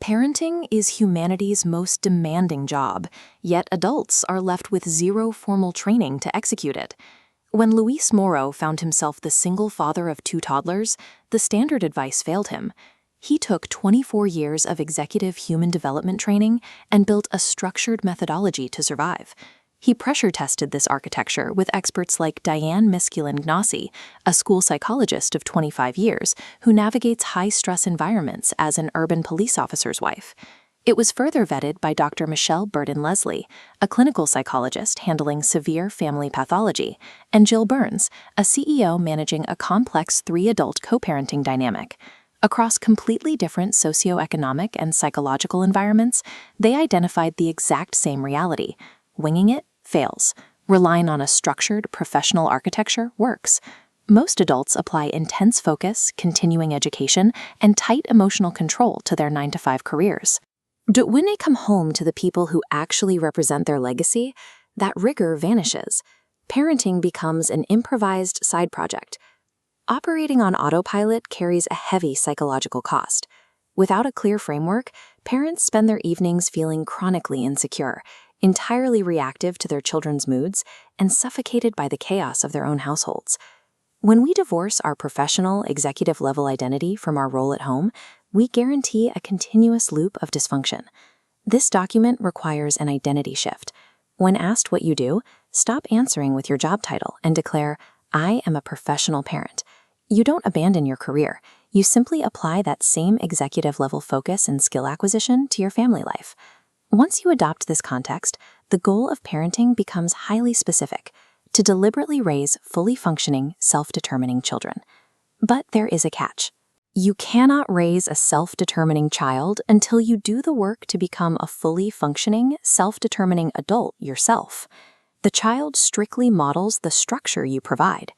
Parenting is humanity's most demanding job, yet adults are left with zero formal training to execute it. When Luis Moro found himself the single father of 2 toddlers, the standard advice failed him. He took 24 years of executive human development training and built a structured methodology to survive. He pressure-tested this architecture with experts like Diane Miskulin-Gnasi, a school psychologist of 25 years who navigates high-stress environments as an urban police officer's wife. It was further vetted by Dr. Michelle Burden-Leslie, a clinical psychologist handling severe family pathology, and Jill Burns, a CEO managing a complex 3-adult co-parenting dynamic. Across completely different socioeconomic and psychological environments, they identified the exact same reality. Winging it fails. Relying on a structured, professional architecture works. Most adults apply intense focus, continuing education, and tight emotional control to their 9-to-5 careers. But when they come home to the people who actually represent their legacy, that rigor vanishes. Parenting becomes an improvised side project. Operating on autopilot carries a heavy psychological cost. Without a clear framework, parents spend their evenings feeling chronically insecure, entirely reactive to their children's moods, and suffocated by the chaos of their own households. When we divorce our professional, executive-level identity from our role at home, we guarantee a continuous loop of dysfunction. This document requires an identity shift. When asked what you do, stop answering with your job title and declare, "I am a professional parent." You don't abandon your career. You simply apply that same executive-level focus and skill acquisition to your family life. Once you adopt this context, the goal of parenting becomes highly specific: to deliberately raise fully functioning, self-determining children. But there is a catch. You cannot raise a self-determining child until you do the work to become a fully functioning, self-determining adult yourself. The child strictly models the structure you provide.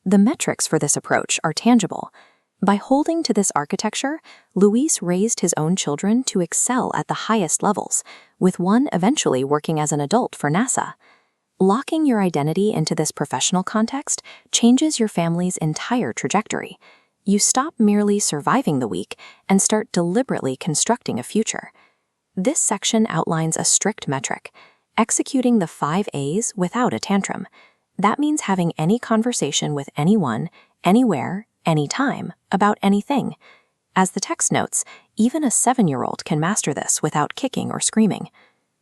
The metrics for this approach are tangible. By holding to this architecture, Luis raised his own children to excel at the highest levels, with one eventually working as an adult for NASA. Locking your identity into this professional context changes your family's entire trajectory. You stop merely surviving the week and start deliberately constructing a future. This section outlines a strict metric: executing the 5 A's without a tantrum. That means having any conversation with anyone, anywhere, anytime, about anything. As the text notes, even a 7-year-old can master this without kicking or screaming.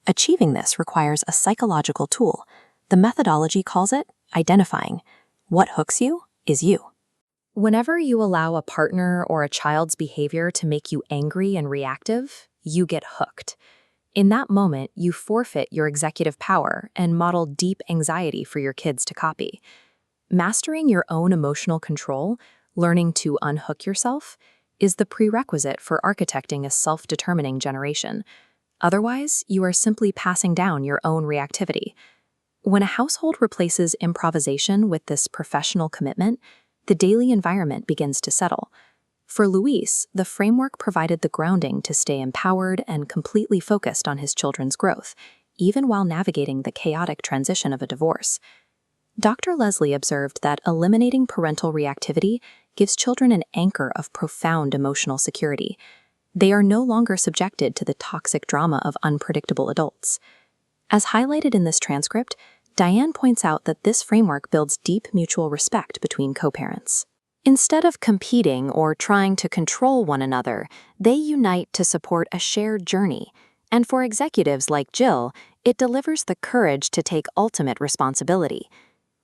Achieving this requires a psychological tool. The methodology calls it identifying. What hooks you is you. Whenever you allow a partner or a child's behavior to make you angry and reactive, you get hooked. In that moment, you forfeit your executive power and model deep anxiety for your kids to copy. Mastering your own emotional control, learning to unhook yourself, is the prerequisite for architecting a self-determining generation. Otherwise, you are simply passing down your own reactivity. When a household replaces improvisation with this professional commitment, the daily environment begins to settle. For Luis, the framework provided the grounding to stay empowered and completely focused on his children's growth, even while navigating the chaotic transition of a divorce. Dr. Leslie observed that eliminating parental reactivity gives children an anchor of profound emotional security. They are no longer subjected to the toxic drama of unpredictable adults. As highlighted in this transcript, Diane points out that this framework builds deep mutual respect between co-parents. Instead of competing or trying to control one another, they unite to support a shared journey. And for executives like Jill, it delivers the courage to take ultimate responsibility.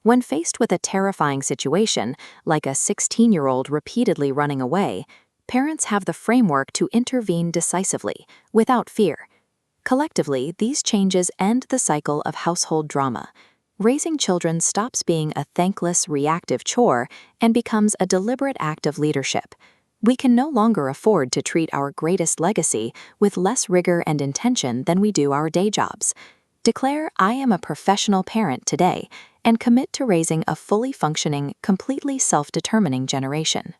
When faced with a terrifying situation, like a 16-year-old repeatedly running away, parents have the framework to intervene decisively, without fear. Collectively, these changes end the cycle of household drama. Raising children stops being a thankless, reactive chore and becomes a deliberate act of leadership. We can no longer afford to treat our greatest legacy with less rigor and intention than we do our day jobs. Declare, "I am a professional parent" today, and commit to raising a fully functioning, completely self-determining generation.